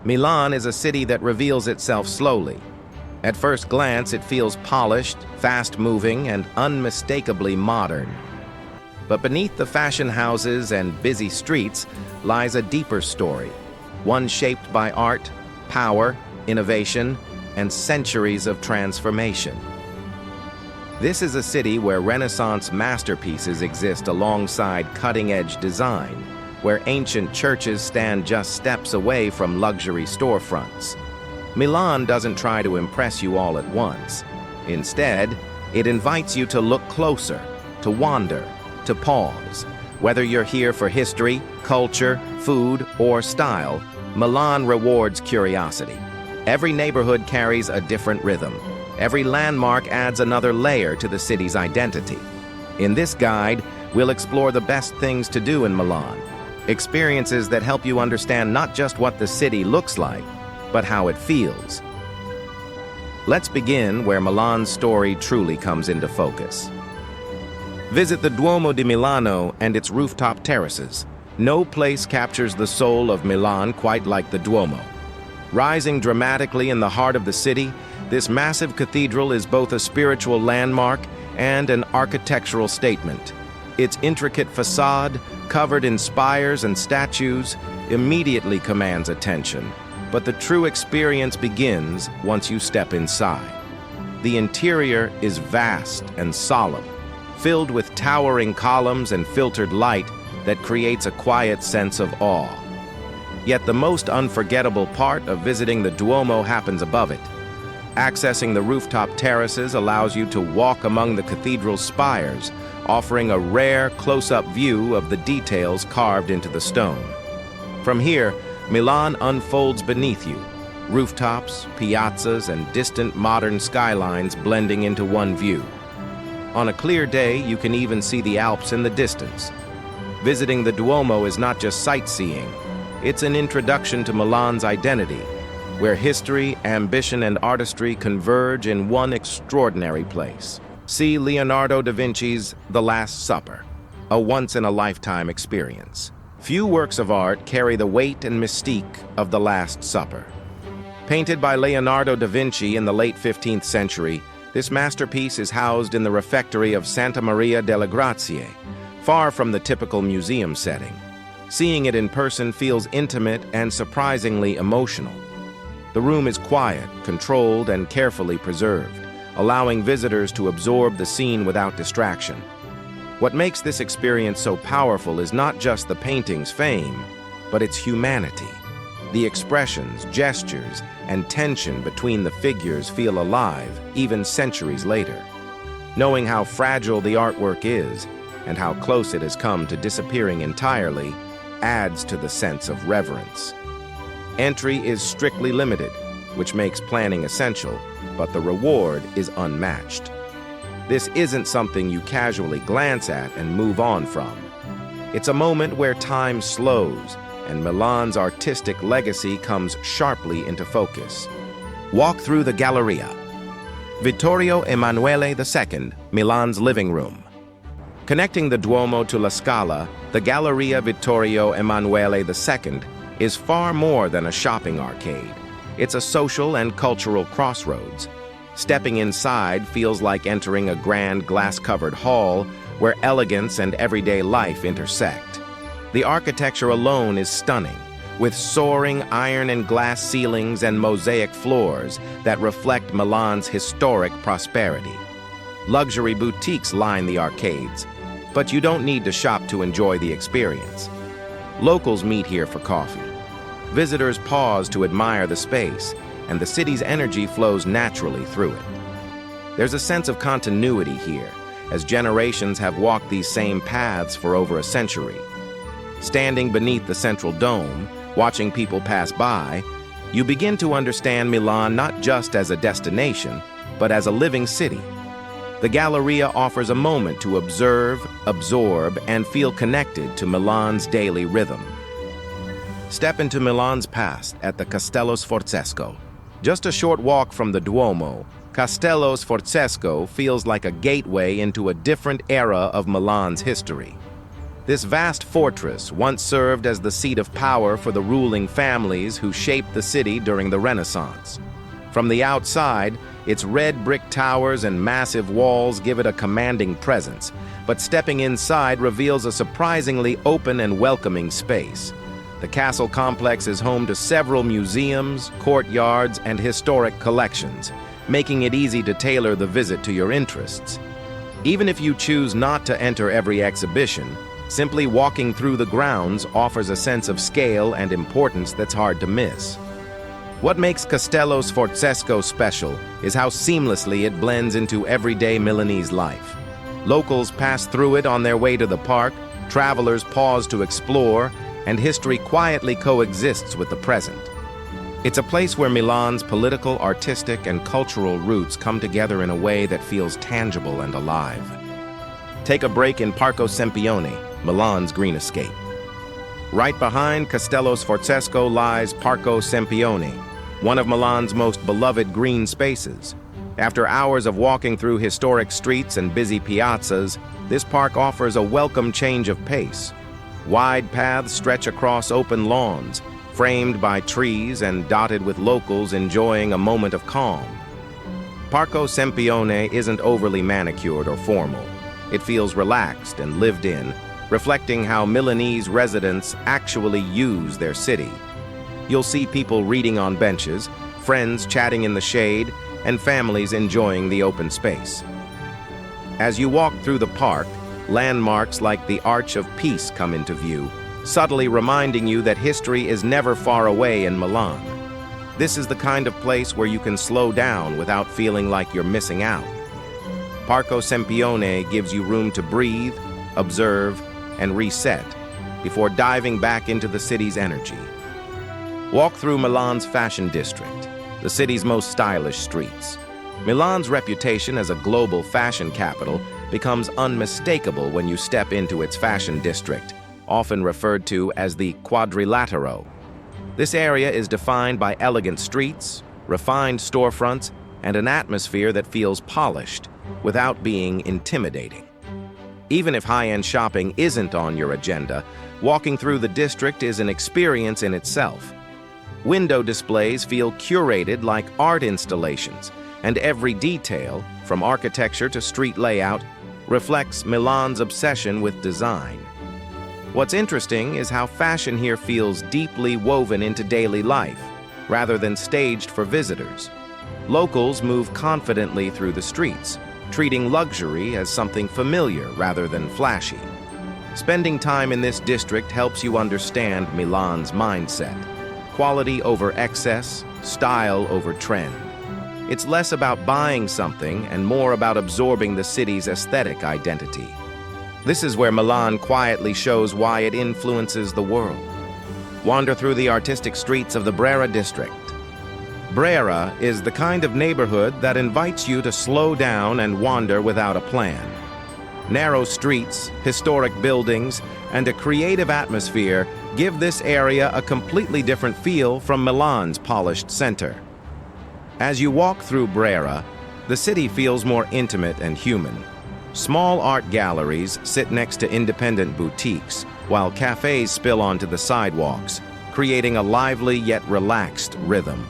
Milan is a city that reveals itself slowly. At first glance, it feels polished, fast-moving, and unmistakably modern. But beneath the fashion houses and busy streets lies a deeper story, one shaped by art, power, innovation, and centuries of transformation. This is a city where Renaissance masterpieces exist alongside cutting-edge design, where ancient churches stand just steps away from luxury storefronts. Milan doesn't try to impress you all at once. Instead, it invites you to look closer, to wander, to pause. Whether you're here for history, culture, food, or style, Milan rewards curiosity. Every neighborhood carries a different rhythm. Every landmark adds another layer to the city's identity. In this guide, we'll explore the best things to do in Milan, experiences that help you understand not just what the city looks like, but how it feels. Let's begin where Milan's story truly comes into focus. Visit the Duomo di Milano and its rooftop terraces. No place captures the soul of Milan quite like the Duomo. Rising dramatically in the heart of the city, this massive cathedral is both a spiritual landmark and an architectural statement. Its intricate facade, covered in spires and statues, immediately commands attention. But the true experience begins once you step inside. The interior is vast and solemn, filled with towering columns and filtered light that creates a quiet sense of awe. Yet the most unforgettable part of visiting the Duomo happens above it. Accessing the rooftop terraces allows you to walk among the cathedral's spires, offering a rare close-up view of the details carved into the stone. From here, Milan unfolds beneath you, rooftops, piazzas, and distant modern skylines blending into one view. On a clear day, you can even see the Alps in the distance. Visiting the Duomo is not just sightseeing, it's an introduction to Milan's identity, where history, ambition, and artistry converge in one extraordinary place. See Leonardo da Vinci's The Last Supper, a once-in-a-lifetime experience. Few works of art carry the weight and mystique of The Last Supper. Painted by Leonardo da Vinci in the late 15th century, this masterpiece is housed in the refectory of Santa Maria delle Grazie, far from the typical museum setting. Seeing it in person feels intimate and surprisingly emotional. The room is quiet, controlled, and carefully preserved, allowing visitors to absorb the scene without distraction. What makes this experience so powerful is not just the painting's fame, but its humanity. The expressions, gestures, and tension between the figures feel alive, even centuries later. Knowing how fragile the artwork is, and how close it has come to disappearing entirely, adds to the sense of reverence. Entry is strictly limited, which makes planning essential, but the reward is unmatched. This isn't something you casually glance at and move on from. It's a moment where time slows, and Milan's artistic legacy comes sharply into focus. Walk through the Galleria. Vittorio Emanuele II, Milan's living room. Connecting the Duomo to La Scala, the Galleria Vittorio Emanuele II is far more than a shopping arcade. It's a social and cultural crossroads. Stepping inside feels like entering a grand glass-covered hall where elegance and everyday life intersect. The architecture alone is stunning, with soaring iron and glass ceilings and mosaic floors that reflect Milan's historic prosperity. Luxury boutiques line the arcades, but you don't need to shop to enjoy the experience. Locals meet here for coffee. Visitors pause to admire the space, and the city's energy flows naturally through it. There's a sense of continuity here, as generations have walked these same paths for over a century. Standing beneath the central dome, watching people pass by, you begin to understand Milan not just as a destination, but as a living city. The Galleria offers a moment to observe, absorb, and feel connected to Milan's daily rhythm. Step into Milan's past at the Castello Sforzesco. Just a short walk from the Duomo, Castello Sforzesco feels like a gateway into a different era of Milan's history. This vast fortress once served as the seat of power for the ruling families who shaped the city during the Renaissance. From the outside, its red brick towers and massive walls give it a commanding presence, but stepping inside reveals a surprisingly open and welcoming space. The castle complex is home to several museums, courtyards, and historic collections, making it easy to tailor the visit to your interests. Even if you choose not to enter every exhibition, simply walking through the grounds offers a sense of scale and importance that's hard to miss. What makes Castello Sforzesco special is how seamlessly it blends into everyday Milanese life. Locals pass through it on their way to the park, travelers pause to explore, and history quietly coexists with the present. It's a place where Milan's political, artistic, and cultural roots come together in a way that feels tangible and alive. Take a break in Parco Sempione, Milan's green escape. Right behind Castello Sforzesco lies Parco Sempione, one of Milan's most beloved green spaces. After hours of walking through historic streets and busy piazzas, this park offers a welcome change of pace. Wide paths stretch across open lawns, framed by trees and dotted with locals enjoying a moment of calm. Parco Sempione isn't overly manicured or formal. It feels relaxed and lived in, reflecting how Milanese residents actually use their city. You'll see people reading on benches, friends chatting in the shade, and families enjoying the open space. As you walk through the park, landmarks like the Arch of Peace come into view, subtly reminding you that history is never far away in Milan. This is the kind of place where you can slow down without feeling like you're missing out. Parco Sempione gives you room to breathe, observe, and reset before diving back into the city's energy. Walk through Milan's fashion district, the city's most stylish streets. Milan's reputation as a global fashion capital becomes unmistakable when you step into its fashion district, often referred to as the Quadrilatero. This area is defined by elegant streets, refined storefronts, and an atmosphere that feels polished without being intimidating. Even if high-end shopping isn't on your agenda, walking through the district is an experience in itself. Window displays feel curated like art installations, and every detail, from architecture to street layout, reflects Milan's obsession with design. What's interesting is how fashion here feels deeply woven into daily life, rather than staged for visitors. Locals move confidently through the streets, treating luxury as something familiar rather than flashy. Spending time in this district helps you understand Milan's mindset: quality over excess, style over trend. It's less about buying something and more about absorbing the city's aesthetic identity. This is where Milan quietly shows why it influences the world. Wander through the artistic streets of the Brera District. Brera is the kind of neighborhood that invites you to slow down and wander without a plan. Narrow streets, historic buildings, and a creative atmosphere give this area a completely different feel from Milan's polished center. As you walk through Brera, the city feels more intimate and human. Small art galleries sit next to independent boutiques, while cafes spill onto the sidewalks, creating a lively yet relaxed rhythm.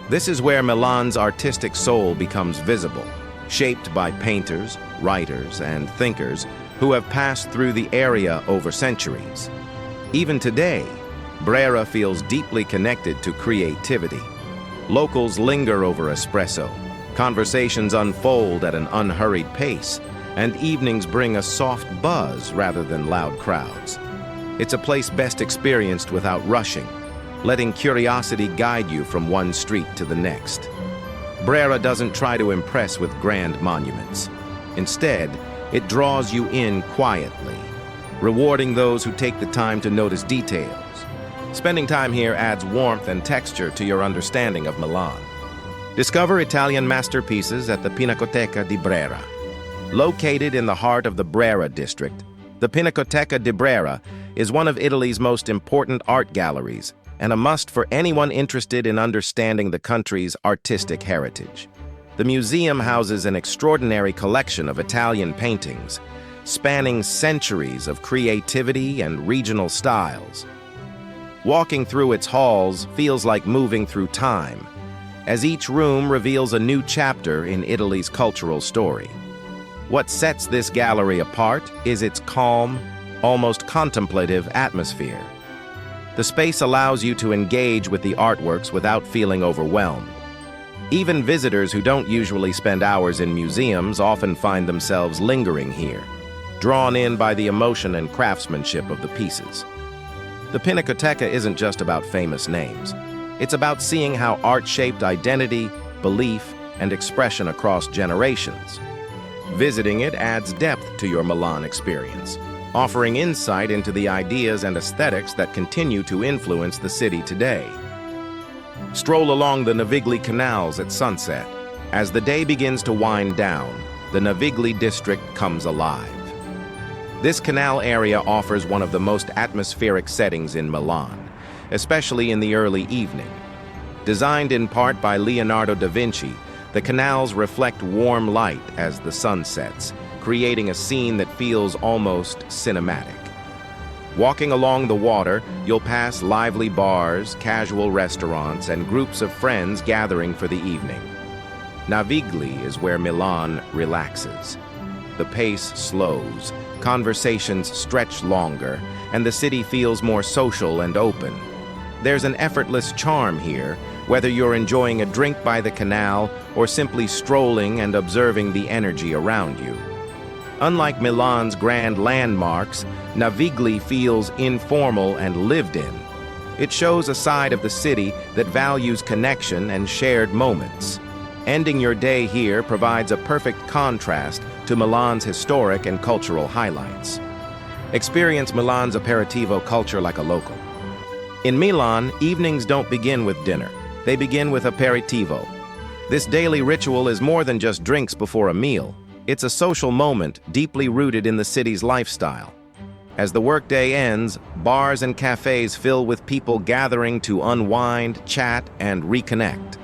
This is where Milan's artistic soul becomes visible, shaped by painters, writers, and thinkers who have passed through the area over centuries. Even today, Brera feels deeply connected to creativity. Locals linger over espresso, conversations unfold at an unhurried pace, and evenings bring a soft buzz rather than loud crowds. It's a place best experienced without rushing, letting curiosity guide you from one street to the next. Brera doesn't try to impress with grand monuments. Instead, it draws you in quietly, rewarding those who take the time to notice details. Spending time here adds warmth and texture to your understanding of Milan. Discover Italian masterpieces at the Pinacoteca di Brera. Located in the heart of the Brera District, the Pinacoteca di Brera is one of Italy's most important art galleries and a must for anyone interested in understanding the country's artistic heritage. The museum houses an extraordinary collection of Italian paintings, spanning centuries of creativity and regional styles. Walking through its halls feels like moving through time, as each room reveals a new chapter in Italy's cultural story. What sets this gallery apart is its calm, almost contemplative atmosphere. The space allows you to engage with the artworks without feeling overwhelmed. Even visitors who don't usually spend hours in museums often find themselves lingering here, drawn in by the emotion and craftsmanship of the pieces. The Pinacoteca isn't just about famous names. It's about seeing how art shaped identity, belief, and expression across generations. Visiting it adds depth to your Milan experience, offering insight into the ideas and aesthetics that continue to influence the city today. Stroll along the Navigli canals at sunset. As the day begins to wind down, the Navigli district comes alive. This canal area offers one of the most atmospheric settings in Milan, especially in the early evening. Designed in part by Leonardo da Vinci, the canals reflect warm light as the sun sets, creating a scene that feels almost cinematic. Walking along the water, you'll pass lively bars, casual restaurants, and groups of friends gathering for the evening. Navigli is where Milan relaxes. The pace slows, conversations stretch longer, and the city feels more social and open. There's an effortless charm here, whether you're enjoying a drink by the canal or simply strolling and observing the energy around you. Unlike Milan's grand landmarks, Navigli feels informal and lived in. It shows a side of the city that values connection and shared moments. Ending your day here provides a perfect contrast to Milan's historic and cultural highlights. Experience Milan's Aperitivo culture like a local. In Milan, evenings don't begin with dinner. They begin with Aperitivo. This daily ritual is more than just drinks before a meal. It's a social moment deeply rooted in the city's lifestyle. As the workday ends, bars and cafes fill with people gathering to unwind, chat, and reconnect.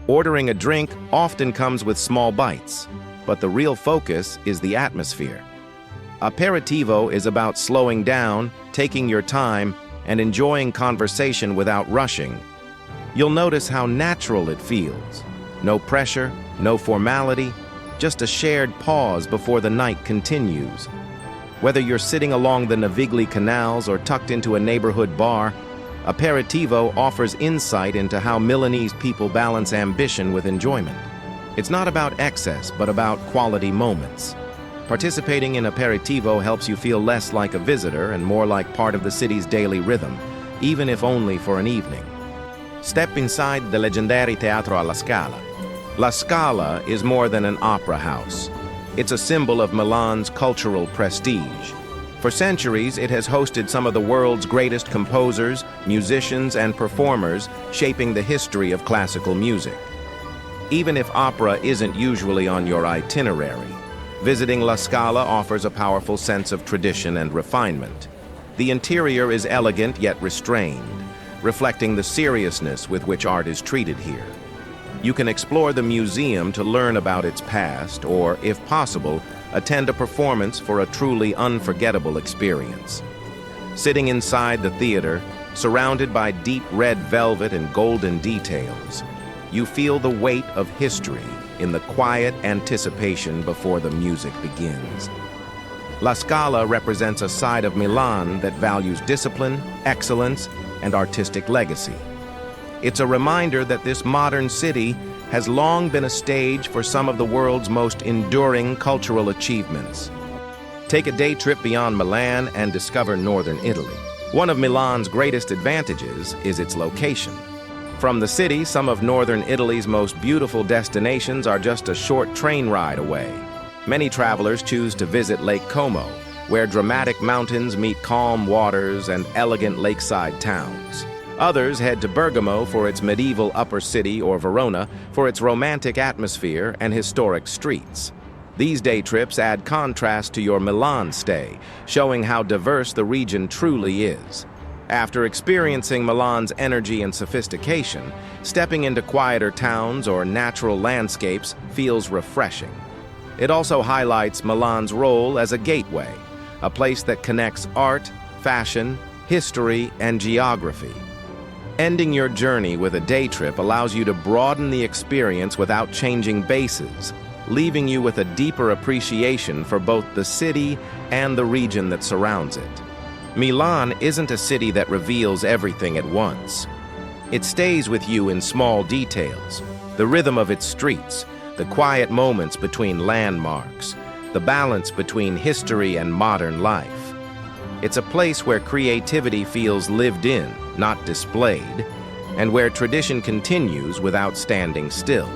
Ordering a drink often comes with small bites, but the real focus is the atmosphere. Aperitivo is about slowing down, taking your time, and enjoying conversation without rushing. You'll notice how natural it feels. No pressure, no formality, just a shared pause before the night continues. Whether you're sitting along the Navigli canals or tucked into a neighborhood bar, Aperitivo offers insight into how Milanese people balance ambition with enjoyment. It's not about excess, but about quality moments. Participating in Aperitivo helps you feel less like a visitor and more like part of the city's daily rhythm, even if only for an evening. Step inside the legendary Teatro alla Scala. La Scala is more than an opera house. It's a symbol of Milan's cultural prestige. For centuries, it has hosted some of the world's greatest composers, musicians, and performers, shaping the history of classical music. Even if opera isn't usually on your itinerary, visiting La Scala offers a powerful sense of tradition and refinement. The interior is elegant yet restrained, reflecting the seriousness with which art is treated here. You can explore the museum to learn about its past, or, if possible, attend a performance for a truly unforgettable experience. Sitting inside the theater, surrounded by deep red velvet and golden details, you feel the weight of history in the quiet anticipation before the music begins. La Scala represents a side of Milan that values discipline, excellence, and artistic legacy. It's a reminder that this modern city has long been a stage for some of the world's most enduring cultural achievements. Take a day trip beyond Milan and discover northern Italy. One of Milan's greatest advantages is its location. From the city, some of northern Italy's most beautiful destinations are just a short train ride away. Many travelers choose to visit Lake Como, where dramatic mountains meet calm waters and elegant lakeside towns. Others head to Bergamo for its medieval upper city, or Verona for its romantic atmosphere and historic streets. These day trips add contrast to your Milan stay, showing how diverse the region truly is. After experiencing Milan's energy and sophistication, stepping into quieter towns or natural landscapes feels refreshing. It also highlights Milan's role as a gateway, a place that connects art, fashion, history, and geography. Ending your journey with a day trip allows you to broaden the experience without changing bases, leaving you with a deeper appreciation for both the city and the region that surrounds it. Milan isn't a city that reveals everything at once. It stays with you in small details, the rhythm of its streets, the quiet moments between landmarks, the balance between history and modern life. It's a place where creativity feels lived in, not displayed, and where tradition continues without standing still.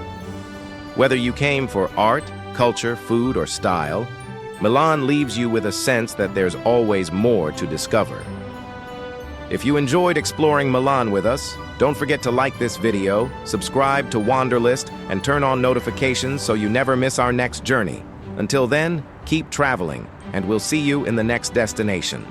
Whether you came for art, culture, food, or style, Milan leaves you with a sense that there's always more to discover. If you enjoyed exploring Milan with us, don't forget to like this video, subscribe to Wanderlist, and turn on notifications so you never miss our next journey. Until then, keep traveling, and we'll see you in the next destination.